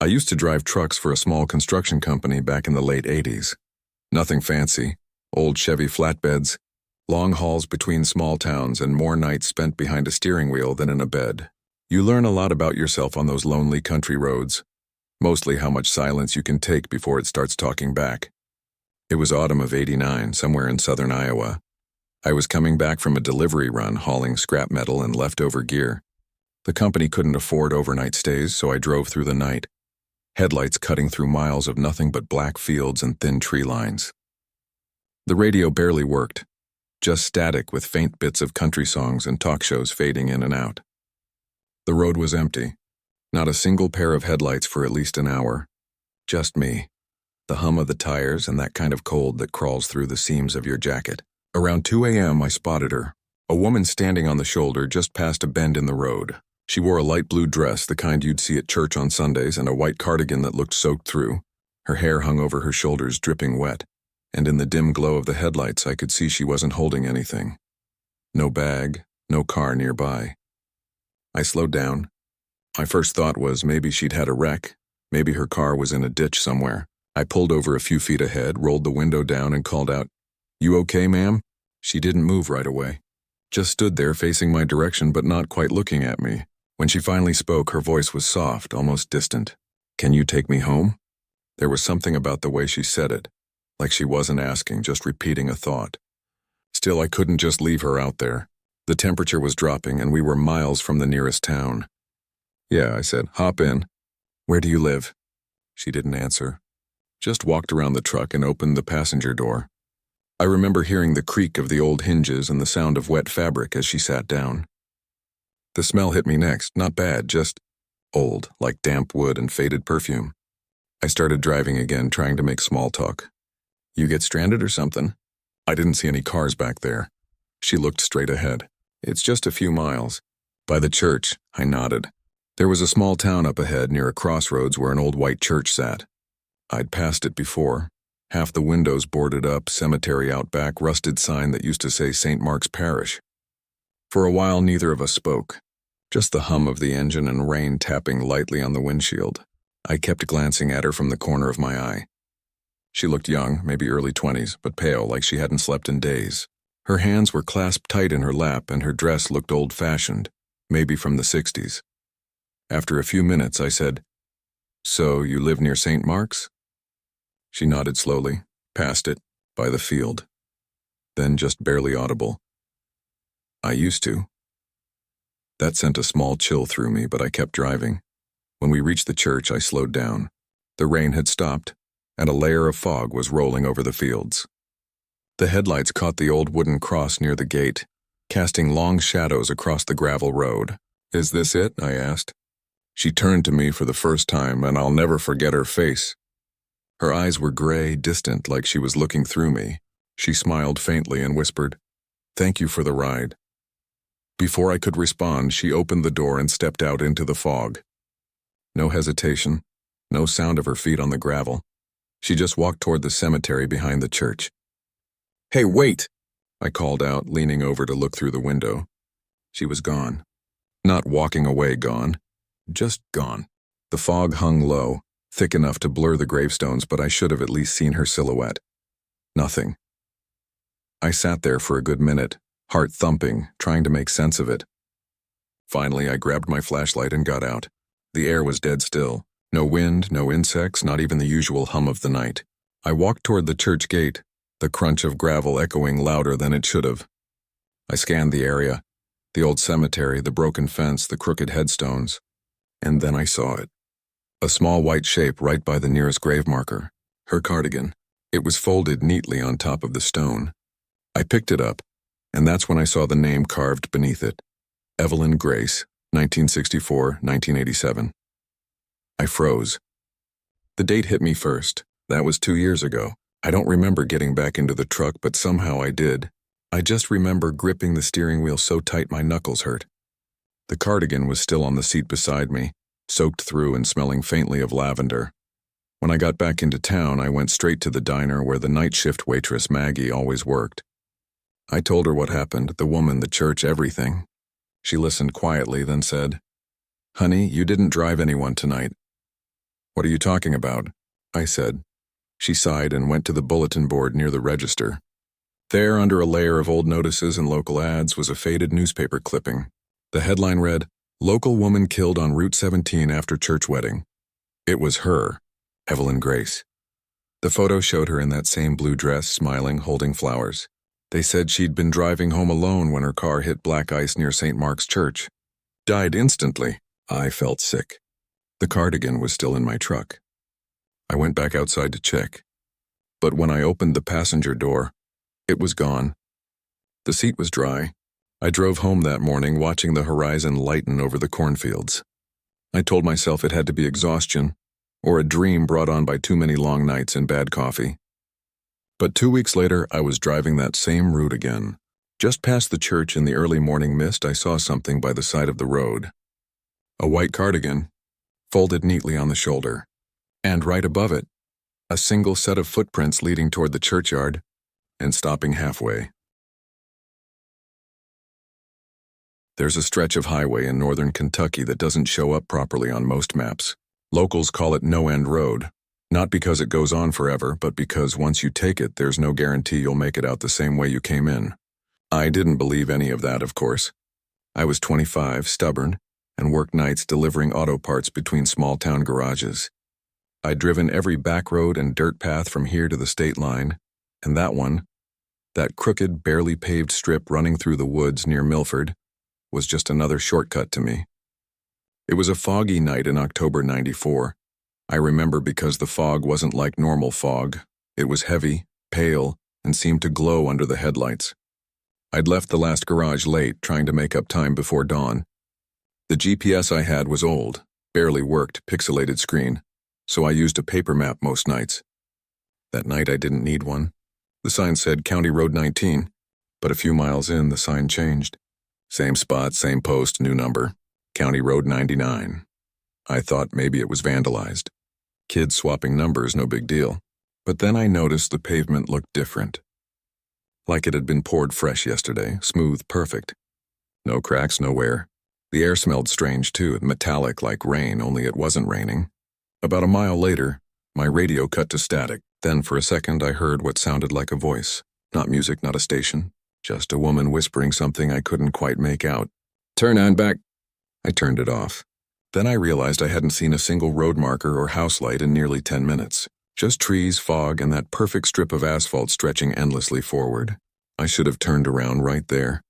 I used to drive trucks for a small construction company back in the late 80s. Nothing fancy, old Chevy flatbeds, long hauls between small towns, and more nights spent behind a steering wheel than in a bed. You learn a lot about yourself on those lonely country roads, mostly how much silence you can take before it starts talking back. It was autumn of '89, somewhere in southern Iowa. I was coming back from a delivery run hauling scrap metal and leftover gear. The company couldn't afford overnight stays, so I drove through the night, headlights cutting through miles of nothing but black fields and thin tree lines. The radio barely worked, just static with faint bits of country songs and talk shows fading in and out. The road was empty, not a single pair of headlights for at least an hour. Just me, the hum of the tires, and that kind of cold that crawls through the seams of your jacket. Around 2 a.m. I spotted her, a woman standing on the shoulder just past a bend in the road. She wore a light blue dress, the kind you'd see at church on Sundays, and a white cardigan that looked soaked through. Her hair hung over her shoulders, dripping wet, and in the dim glow of the headlights I could see she wasn't holding anything. No bag, no car nearby. I slowed down. My first thought was maybe she'd had a wreck, maybe her car was in a ditch somewhere. I pulled over a few feet ahead, rolled the window down, and called out, "You okay, ma'am?" She didn't move right away, just stood there facing my direction but not quite looking at me. When she finally spoke, her voice was soft, almost distant. "Can you take me home?" There was something about the way she said it, like she wasn't asking, just repeating a thought. Still, I couldn't just leave her out there. The temperature was dropping, and we were miles from the nearest town. "Yeah," I said, "hop in." "Where do you live?" She didn't answer, just walked around the truck and opened the passenger door. I remember hearing the creak of the old hinges and the sound of wet fabric as she sat down. The smell hit me next, not bad, just old, like damp wood and faded perfume. I started driving again, trying to make small talk. "You get stranded or something?" I didn't see any cars back there. She looked straight ahead. "It's just a few miles." "By the church," I nodded. There was a small town up ahead near a crossroads where an old white church sat. I'd passed it before. Half the windows boarded up, cemetery out back, rusted sign that used to say St. Mark's Parish. For a while neither of us spoke, just the hum of the engine and rain tapping lightly on the windshield. I kept glancing at her from the corner of my eye. She looked young, maybe early 20s, but pale, like she hadn't slept in days. Her hands were clasped tight in her lap, and her dress looked old-fashioned, maybe from the 60s. After a few minutes, I said, "So you live near St. Mark's?" She nodded slowly, past it, by the field. Then just barely audible, "I used to." That sent a small chill through me, but I kept driving. When we reached the church, I slowed down. The rain had stopped, and a layer of fog was rolling over the fields. The headlights caught the old wooden cross near the gate, casting long shadows across the gravel road. "Is this it?" I asked. She turned to me for the first time, and I'll never forget her face. Her eyes were gray, distant, like she was looking through me. She smiled faintly and whispered, "Thank you for the ride." Before I could respond, she opened the door and stepped out into the fog. No hesitation, no sound of her feet on the gravel. She just walked toward the cemetery behind the church. "Hey, wait!" I called out, leaning over to look through the window. She was gone. Not walking away gone, just gone. The fog hung low, thick enough to blur the gravestones, but I should have at least seen her silhouette. Nothing. I sat there for a good minute, heart thumping, trying to make sense of it. Finally, I grabbed my flashlight and got out. The air was dead still. No wind, no insects, not even the usual hum of the night. I walked toward the church gate, the crunch of gravel echoing louder than it should have. I scanned the area, the old cemetery, the broken fence, the crooked headstones, and then I saw it. A small white shape right by the nearest grave marker. Her cardigan. It was folded neatly on top of the stone. I picked it up, and that's when I saw the name carved beneath it. Evelyn Grace, 1964-1987. I froze. The date hit me first. That was 2 years ago. I don't remember getting back into the truck, but somehow I did. I just remember gripping the steering wheel so tight my knuckles hurt. The cardigan was still on the seat beside me, soaked through and smelling faintly of lavender. When I got back into town, I went straight to the diner where the night shift waitress Maggie always worked. I told her what happened, the woman, the church, everything. She listened quietly, then said, "Honey, you didn't drive anyone tonight." "What are you talking about?" I said. She sighed and went to the bulletin board near the register. There, under a layer of old notices and local ads, was a faded newspaper clipping. The headline read, "Local woman killed on Route 17 after church wedding." It was her, Evelyn Grace. The photo showed her in that same blue dress, smiling, holding flowers. They said she'd been driving home alone when her car hit black ice near St. Mark's Church. Died instantly. I felt sick. The cardigan was still in my truck. I went back outside to check. But when I opened the passenger door, it was gone. The seat was dry. I drove home that morning watching the horizon lighten over the cornfields. I told myself it had to be exhaustion, or a dream brought on by too many long nights and bad coffee. But 2 weeks later, I was driving that same route again. Just past the church in the early morning mist, I saw something by the side of the road. A white cardigan, folded neatly on the shoulder. And right above it, a single set of footprints leading toward the churchyard and stopping halfway. There's a stretch of highway in northern Kentucky that doesn't show up properly on most maps. Locals call it No-End Road, not because it goes on forever, but because once you take it, there's no guarantee you'll make it out the same way you came in. I didn't believe any of that, of course. I was 25, stubborn, and worked nights delivering auto parts between small-town garages. I'd driven every back road and dirt path from here to the state line, and that one, that crooked, barely paved strip running through the woods near Milford, was just another shortcut to me. It was a foggy night in October '94. I remember because the fog wasn't like normal fog. It was heavy, pale, and seemed to glow under the headlights. I'd left the last garage late, trying to make up time before dawn. The GPS I had was old, barely worked, pixelated screen, so I used a paper map most nights. That night I didn't need one. The sign said County Road 19, but a few miles in, the sign changed. Same spot, same post, new number. County Road 99. I thought maybe it was vandalized. Kids swapping numbers, no big deal. But then I noticed the pavement looked different. Like it had been poured fresh yesterday, smooth, perfect. No cracks, no wear. The air smelled strange too, metallic like rain, only it wasn't raining. About a mile later, my radio cut to static. Then for a second I heard what sounded like a voice. Not music, not a station. Just a woman whispering something I couldn't quite make out. "Turn on back." I turned it off. Then I realized I hadn't seen a single road marker or house light in nearly 10 minutes. Just trees, fog, and that perfect strip of asphalt stretching endlessly forward. I should have turned around right there.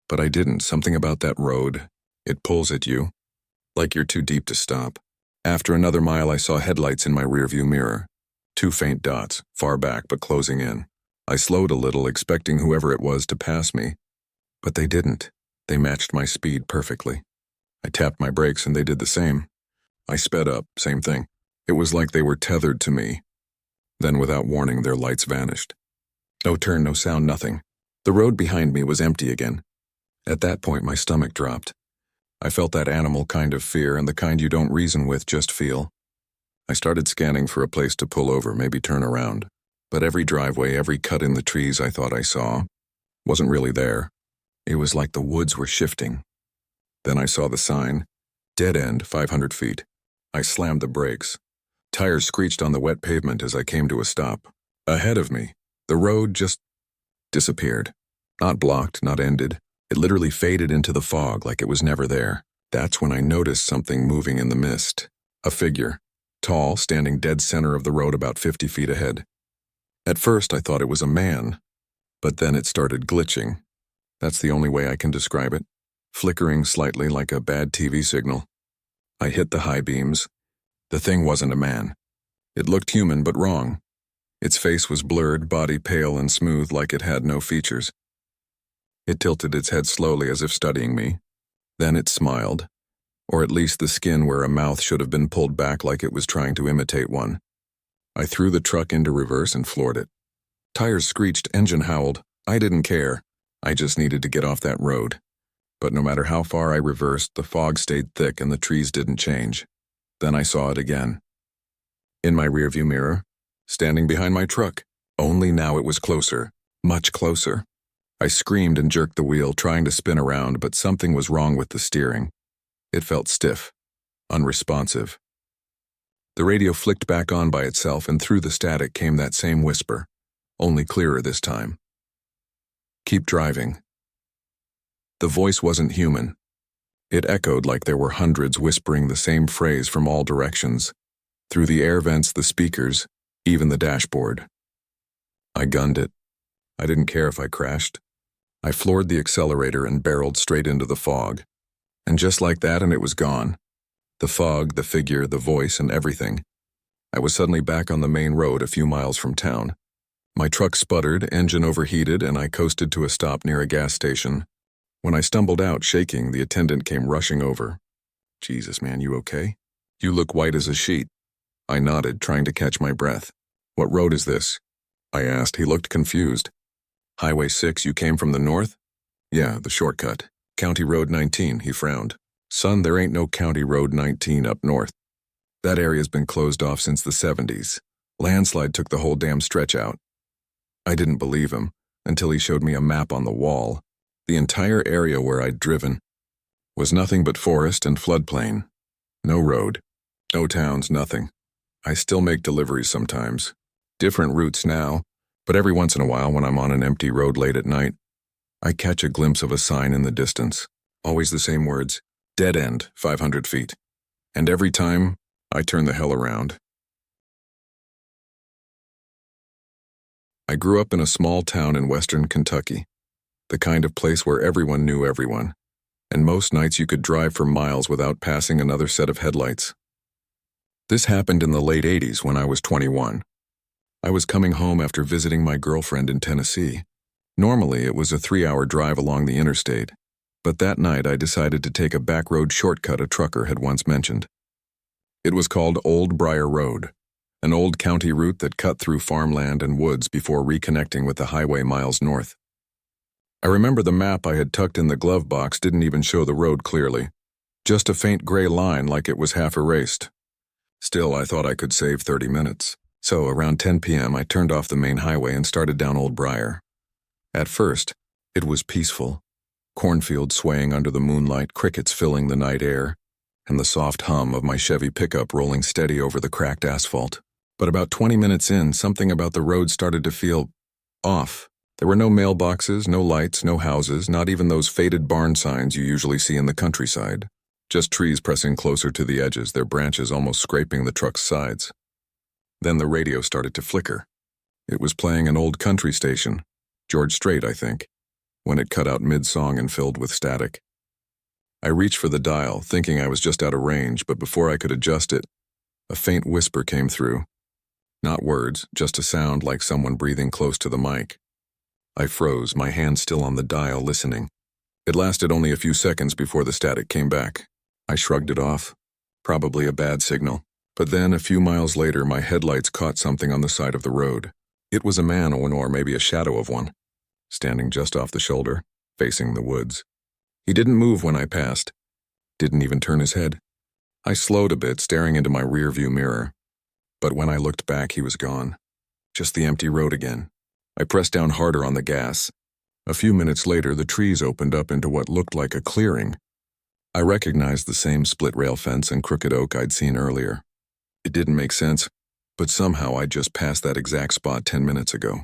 But I didn't. Something about that road. It pulls at you. Like you're too deep to stop. After another mile, I saw headlights in my rearview mirror. 2 faint dots, far back but closing in. I slowed a little, expecting whoever it was to pass me. But they didn't. They matched my speed perfectly. I tapped my brakes and they did the same. I sped up, same thing. It was like they were tethered to me. Then without warning, their lights vanished. No turn, no sound, nothing. The road behind me was empty again. At that point, my stomach dropped. I felt that animal kind of fear, and the kind you don't reason with, just feel. I started scanning for a place to pull over, maybe turn around. But every driveway, every cut in the trees I thought I saw, wasn't really there. It was like the woods were shifting. Then I saw the sign, dead end, 500 feet. I slammed the brakes. Tires screeched on the wet pavement as I came to a stop. Ahead of me, the road just disappeared. Not blocked, not ended. It literally faded into the fog like it was never there. That's when I noticed something moving in the mist. A figure, tall, standing dead center of the road about 50 feet ahead. At first I thought it was a man, but then it started glitching. That's the only way I can describe it. Flickering slightly like a bad TV signal. I hit the high beams. The thing wasn't a man. It looked human, but wrong. Its face was blurred, body pale and smooth like it had no features. It tilted its head slowly as if studying me. Then it smiled, or at least the skin where a mouth should have been pulled back like it was trying to imitate one. I threw the truck into reverse and floored it. Tires screeched, engine howled. I didn't care. I just needed to get off that road. But no matter how far I reversed, the fog stayed thick and the trees didn't change. Then I saw it again. In my rearview mirror, standing behind my truck. Only now it was closer, much closer. I screamed and jerked the wheel, trying to spin around, but something was wrong with the steering. It felt stiff, unresponsive. The radio flicked back on by itself, and through the static came that same whisper, only clearer this time. "Keep driving." The voice wasn't human. It echoed like there were hundreds whispering the same phrase from all directions, through the air vents, the speakers, even the dashboard. I gunned it. I didn't care if I crashed. I floored the accelerator and barreled straight into the fog. And just like that, and it was gone. The fog, the figure, the voice, and everything. I was suddenly back on the main road a few miles from town. My truck sputtered, engine overheated, and I coasted to a stop near a gas station. When I stumbled out, shaking, the attendant came rushing over. "Jesus, man, you okay? You look white as a sheet." I nodded, trying to catch my breath. "What road is this?" I asked. He looked confused. "Highway 6, you came from the north?" "Yeah, the shortcut. County Road 19, he frowned. "Son, there ain't no County Road 19 up north. That area's been closed off since the 70s. Landslide took the whole damn stretch out." I didn't believe him, until he showed me a map on the wall. The entire area where I'd driven was nothing but forest and floodplain. No road, no towns, nothing. I still make deliveries sometimes. Different routes now, but every once in a while when I'm on an empty road late at night, I catch a glimpse of a sign in the distance. Always the same words, "Dead end, 500 feet. And every time, I turn the hell around. I grew up in a small town in western Kentucky, the kind of place where everyone knew everyone, and most nights you could drive for miles without passing another set of headlights. This happened in the late 80s when I was 21. I was coming home after visiting my girlfriend in Tennessee. Normally, it was a 3-hour drive along the interstate, but that night I decided to take a back road shortcut a trucker had once mentioned. It was called Old Briar Road, an old county route that cut through farmland and woods before reconnecting with the highway miles north. I remember the map I had tucked in the glove box didn't even show the road clearly, just a faint gray line like it was half erased. Still, I thought I could save 30 minutes. So around 10 p.m. I turned off the main highway and started down Old Briar. At first, it was peaceful. Cornfields swaying under the moonlight, crickets filling the night air, and the soft hum of my Chevy pickup rolling steady over the cracked asphalt. But about 20 minutes in, something about the road started to feel off. There were no mailboxes, no lights, no houses, not even those faded barn signs you usually see in the countryside. Just trees pressing closer to the edges, their branches almost scraping the truck's sides. Then the radio started to flicker. It was playing an old country station, George Strait, I think, when it cut out mid-song and filled with static. I reached for the dial, thinking I was just out of range, but before I could adjust it, a faint whisper came through. Not words, just a sound like someone breathing close to the mic. I froze, my hand still on the dial, listening. It lasted only a few seconds before the static came back. I shrugged it off. Probably a bad signal. But then, a few miles later, my headlights caught something on the side of the road. It was a man, or maybe a shadow of one, standing just off the shoulder, facing the woods. He didn't move when I passed. Didn't even turn his head. I slowed a bit, staring into my rearview mirror. But when I looked back, he was gone. Just the empty road again. I pressed down harder on the gas. A few minutes later, the trees opened up into what looked like a clearing. I recognized the same split-rail fence and crooked oak I'd seen earlier. It didn't make sense, but somehow I'd just passed that exact spot 10 minutes ago.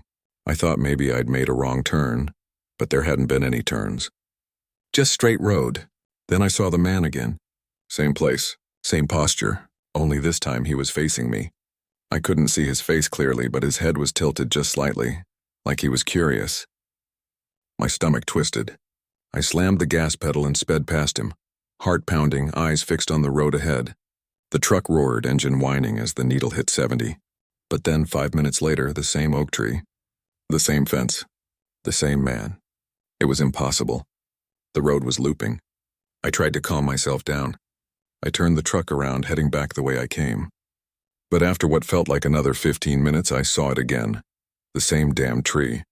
I thought maybe I'd made a wrong turn, but there hadn't been any turns. Just straight road. Then I saw the man again. Same place, same posture, only this time he was facing me. I couldn't see his face clearly, but his head was tilted just slightly, like he was curious. My stomach twisted. I slammed the gas pedal and sped past him, heart pounding, eyes fixed on the road ahead. The truck roared, engine whining as the needle hit 70. But then 5 minutes later, the same oak tree, the same fence, the same man. It was impossible. The road was looping. I tried to calm myself down. I turned the truck around, heading back the way I came. But after what felt like another 15 minutes, I saw it again. The same damn tree.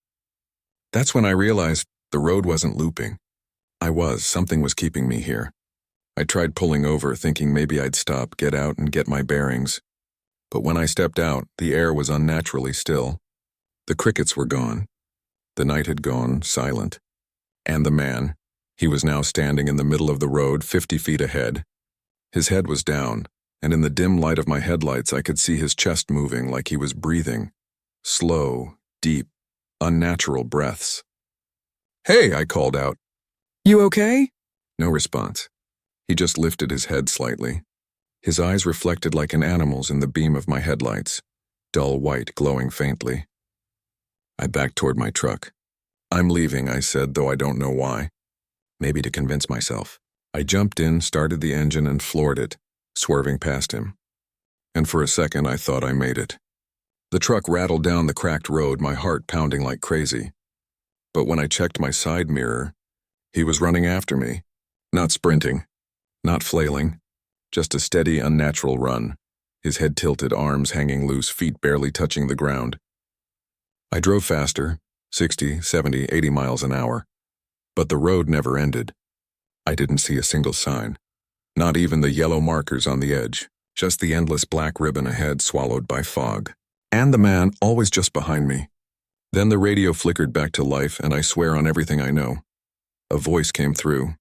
That's when I realized the road wasn't looping. Something was keeping me here. I tried pulling over, thinking maybe I'd stop, get out, and get my bearings. But when I stepped out, the air was unnaturally still. The crickets were gone. The night had gone silent. And the man, he was now standing in the middle of the road, 50 feet ahead. His head was down, and in the dim light of my headlights I could see his chest moving like he was breathing. Slow, deep, unnatural breaths. "Hey," I called out. "You okay?" No response. He just lifted his head slightly. His eyes reflected like an animal's in the beam of my headlights, dull white glowing faintly. I backed toward my truck. "I'm leaving," I said, though I don't know why. Maybe to convince myself. I jumped in, started the engine, and floored it, swerving past him. And for a second I thought I made it. The truck rattled down the cracked road, my heart pounding like crazy. But when I checked my side mirror, he was running after me. Not sprinting, not flailing, just a steady, unnatural run, his head tilted, arms hanging loose, feet barely touching the ground. I drove faster, 60, 70, 80 miles an hour. But the road never ended. I didn't see a single sign, not even the yellow markers on the edge, just the endless black ribbon ahead swallowed by fog. And the man always just behind me. Then the radio flickered back to life, and I swear on everything I know. A voice came through.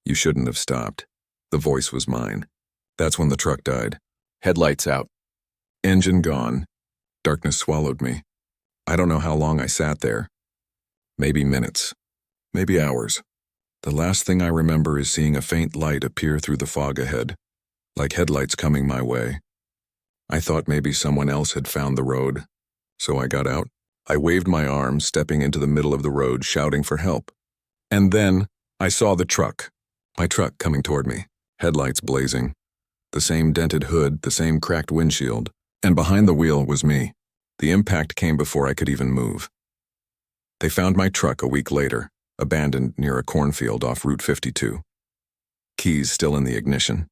"You shouldn't have stopped." The voice was mine. That's when the truck died. Headlights out. Engine gone. Darkness swallowed me. I don't know how long I sat there. Maybe minutes. Maybe hours. The last thing I remember is seeing a faint light appear through the fog ahead, like headlights coming my way. I thought maybe someone else had found the road, so I got out. I waved my arms, stepping into the middle of the road, shouting for help. And then I saw the truck. My truck coming toward me, headlights blazing. The same dented hood, the same cracked windshield, and behind the wheel was me. The impact came before I could even move. They found my truck a week later, abandoned near a cornfield off Route 52. Keys still in the ignition.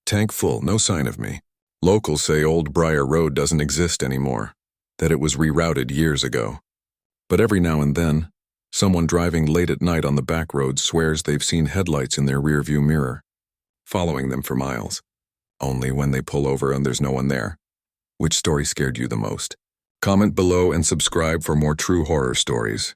Tank full, no sign of me. Locals say Old Briar Road doesn't exist anymore, that it was rerouted years ago. But every now and then, someone driving late at night on the back road swears they've seen headlights in their rearview mirror, following them for miles. Only when they pull over and there's no one there. Which story scared you the most? Comment below and subscribe for more true horror stories.